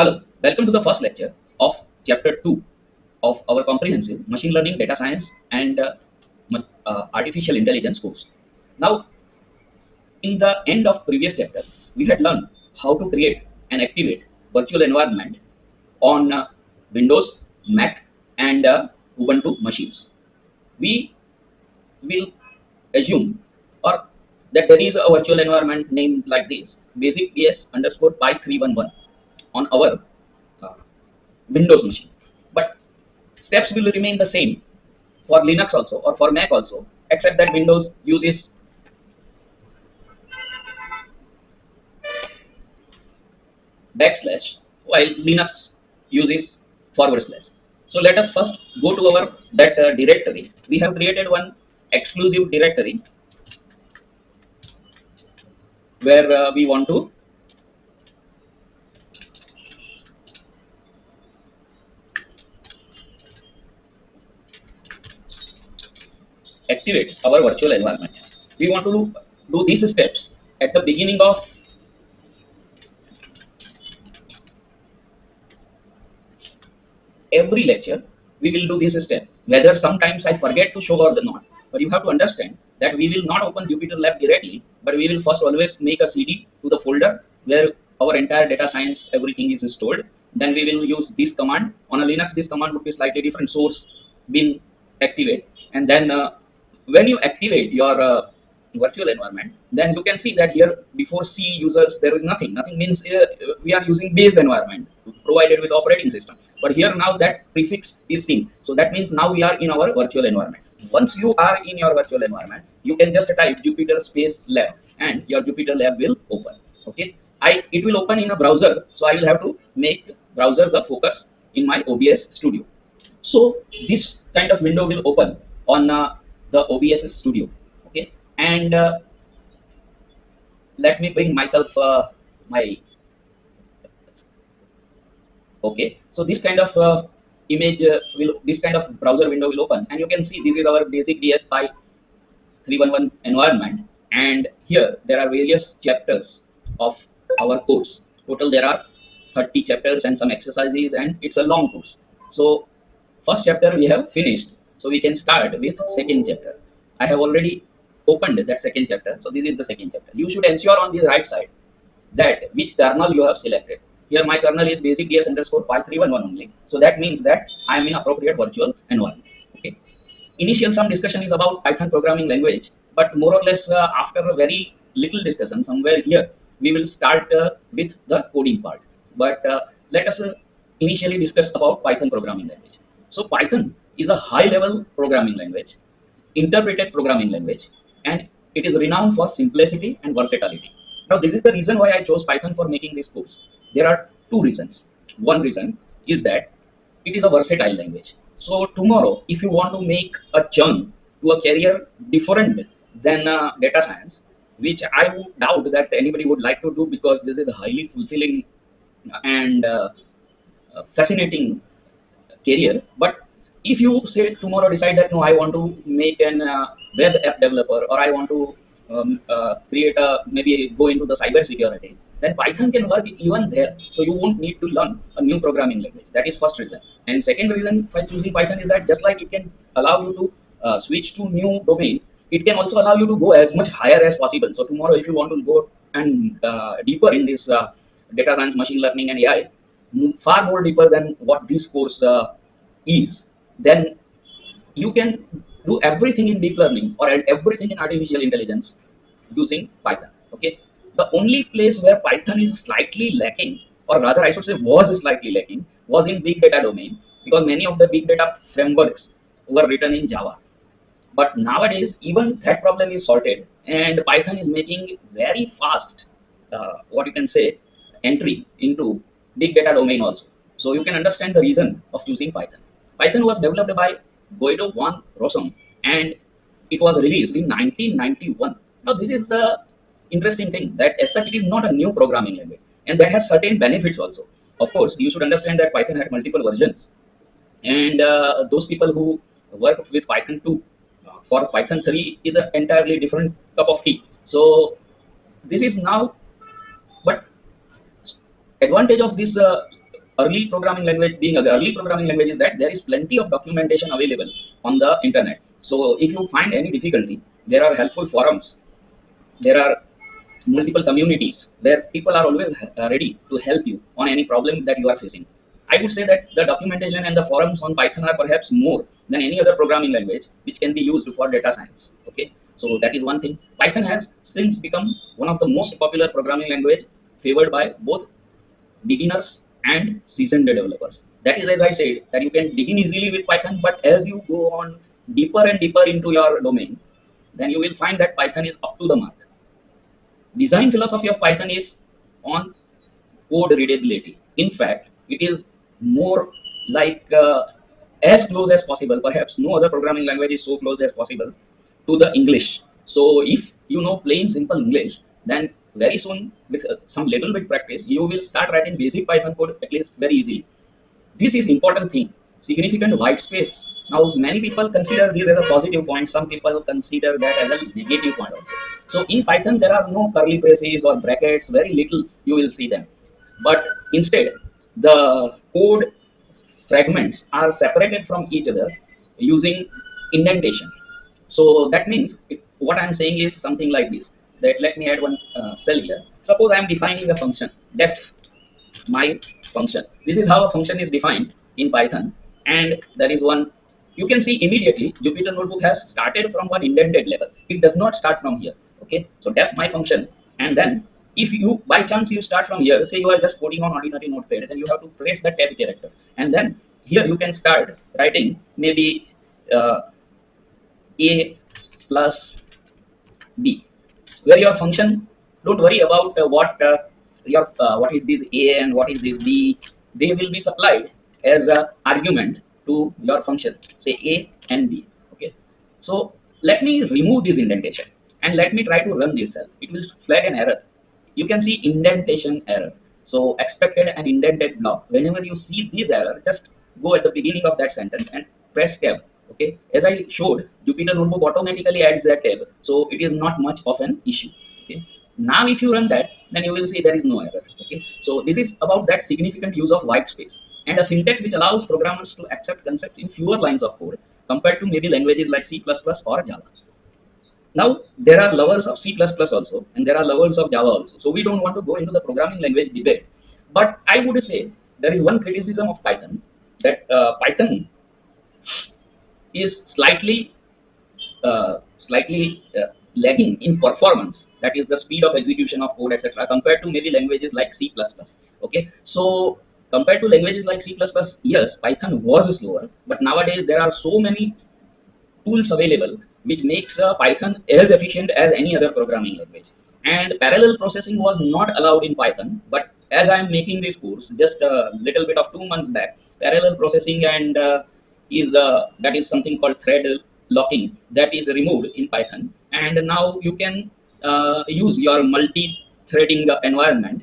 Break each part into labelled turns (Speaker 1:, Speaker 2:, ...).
Speaker 1: Hello, welcome to the first lecture of chapter 2 of our comprehensive machine learning, data science, and artificial intelligence course. Now, in the end of previous chapter, we had learned how to create and activate virtual environment on Windows, Mac, and Ubuntu machines. We will assume or that there is a virtual environment named like this, basic BS underscore pi 311 on our uh, Windows machine. But steps will remain the same for Linux also or for Mac also, except that Windows uses backslash while Linux uses forward slash. So let us first go to our that directory. We have created one exclusive directory where we want to activate our virtual environment. We want to do these steps at the beginning of every lecture. We will do this step. Whether sometimes I forget to show or not, but you have to understand that we will not open Jupyter Lab directly, but we will first always make a CD to the folder where our entire data science, everything is stored. Then we will use this command. On a Linux, this command would be slightly different, source bin activate. And then when you activate your virtual environment, then you can see that here before C users there is nothing. Nothing means we are using base environment provided with operating system. But here now that prefix is seen. So that means now we are in our virtual environment. Once you are in your virtual environment, you can just type Jupyter space lab and your Jupyter Lab will open. Okay. It will open in a browser. So I will have to make browser the focus in my OBS studio. So this kind of window will open on the OBS studio. Okay. And let me bring myself my okay. So this kind of image this kind of browser window will open, and you can see this is our basic DSPy 311 environment, and here there are various chapters of our course. Total there are 30 chapters and some exercises, and it's a long course. So first chapter we have finished, so we can start with second chapter. I have already opened that second chapter, so this is the second chapter. You should ensure on the right side that which kernel you have selected. Here my kernel is basic DS underscore pi 311 only. So that means that I am in appropriate virtual environment. Okay. Initial some discussion is about Python programming language, but more or less after a very little discussion somewhere here, we will start with the coding part. But let us initially discuss about Python programming language. So Python is a high level programming language, interpreted programming language, and it is renowned for simplicity and versatility. Now this is the reason why I chose Python for making this course. There are two reasons. One reason is that it is a versatile language. So tomorrow, if you want to make a jump to a career different than data science, which I would doubt that anybody would like to do because this is a highly fulfilling and fascinating career. But if you say tomorrow decide that no, I want to make an web app developer, or I want to create a maybe go into the cyber security, then Python can work even there. So you won't need to learn a new programming language. That is first reason. And second reason for choosing Python is that just like it can allow you to switch to new domain, it can also allow you to go as much higher as possible. So tomorrow, if you want to go and deeper in this data science, machine learning, and AI, far more deeper than what this course is, then you can do everything in deep learning or everything in artificial intelligence using Python. Okay. The only place where Python is slightly lacking, or rather I should say was slightly lacking, was in big data domain, because many of the big data frameworks were written in Java. But nowadays, even that problem is sorted, and Python is making very fast, what you can say, entry into big data domain also. So you can understand the reason of choosing Python. Python was developed by Guido van Rossum, and it was released in 1991. Now this is the interesting thing, that as such it is not a new programming language, and that has certain benefits also. Of course, you should understand that Python had multiple versions, and those people who work with Python 2 for Python 3 is an entirely different cup of tea. So this is now, but advantage of this early programming language, being an early programming language, is that there is plenty of documentation available on the internet. So if you find any difficulty, there are helpful forums, there are multiple communities where people are always ready to help you on any problem that you are facing. I would say that the documentation and the forums on Python are perhaps more than any other programming language which can be used for data science. Okay, so that is one thing. Python has since become one of the most popular programming language favored by both beginners and seasoned developers. That is, as I said, that you can begin easily with Python, but as you go on deeper and deeper into your domain, then you will find that Python is up to the mark. Design philosophy of Python is on code readability. In fact, it is more like as close as possible. Perhaps no other programming language is so close as possible to the English. So if you know plain simple English, then very soon with some little bit practice, you will start writing basic Python code at least very easily. This is important thing. Significant white space. Now many people consider this as a positive point. Some people consider that as a negative point also. So in Python there are no curly braces or brackets. Very little you will see them. But instead the code fragments are separated from each other using indentation. So that means what I am saying is something like this. That let me add one cell here. Suppose I am defining a function def my function. This is how a function is defined in Python, and there is one. You can see immediately Jupyter Notebook has started from one indented level. It does not start from here. Okay, so def my function, and then if you by chance you start from here, say you are just coding on ordinary notepad, then you have to press the tab character, and then here you can start writing maybe a plus b, where your function, don't worry about what is this a and what is this b. They will be supplied as a argument to your function, say a and b. Okay, so let me remove this indentation and let me try to run this cell. It will flag an error. You can see indentation error. So expected an indented block. Whenever you see this error, just go at the beginning of that sentence and press tab. Okay, as I showed, Jupyter Notebook automatically adds that tab, so it is not much of an issue. Okay, now if you run that, then you will see there is no error. Okay, so this is about that significant use of white space and a syntax which allows programmers to accept concepts in fewer lines of code compared to maybe languages like C++ or Java. Now there are lovers of C++ also, and there are lovers of Java also. So we don't want to go into the programming language debate, but I would say there is one criticism of Python, that Python is slightly lagging in performance. That is the speed of execution of code, etc., compared to maybe languages like C++. Okay, so compared to languages like C++, yes, Python was slower, but nowadays there are so many tools available which makes Python as efficient as any other programming language. And parallel processing was not allowed in Python, but as I am making this course just a little bit of 2 months back, parallel processing and that is something called thread locking, that is removed in Python, and now you can use your multi-threading environment,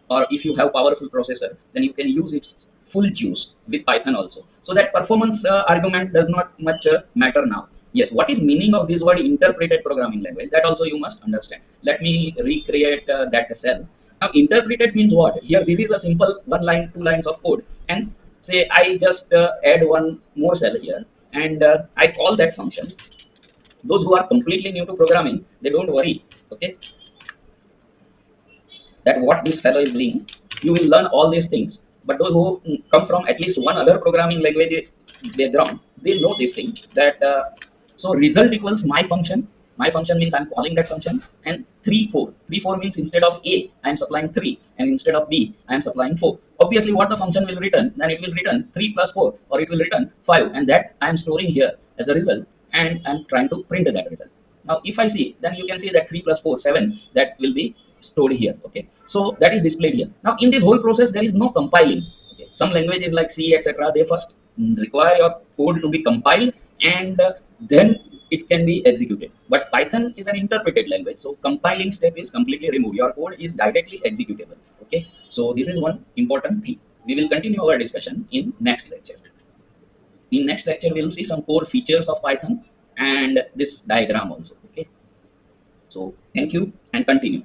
Speaker 1: or if you have powerful processor, then you can use its full juice with Python also. So that performance argument does not much matter now. Yes, what is meaning of this word interpreted programming language? That also you must understand. Let me recreate that cell. Now interpreted means what? Here this is a simple 1 line, 2 lines of code, and say I just add one more cell here, and I call that function. Those who are completely new to programming, they don't worry. Okay, that what this fellow is doing, you will learn all these things. But those who come from at least one other programming language background, they know these things. That so result equals my function. My function means I'm calling that function, and 3 4. 3 4 means instead of a I am supplying 3, and instead of b I am supplying 4. Obviously, what the function will return, then it will return 3 plus 4, or it will return 5, and that I am storing here as a result, and I'm trying to print that result. Now, if I see, then you can see that 3 plus 4 7, that will be stored here. Okay, so that is displayed here. Now, in this whole process, there is no compiling. Okay, some languages like C, etc., they first require your code to be compiled, and then it can be executed. But Python is an interpreted language, so compiling step is completely removed. Your code is directly executable. Okay, so this is one important thing. We will continue our discussion in next lecture. In next lecture, we will see some core features of Python and this diagram also. Okay, so thank you and continue.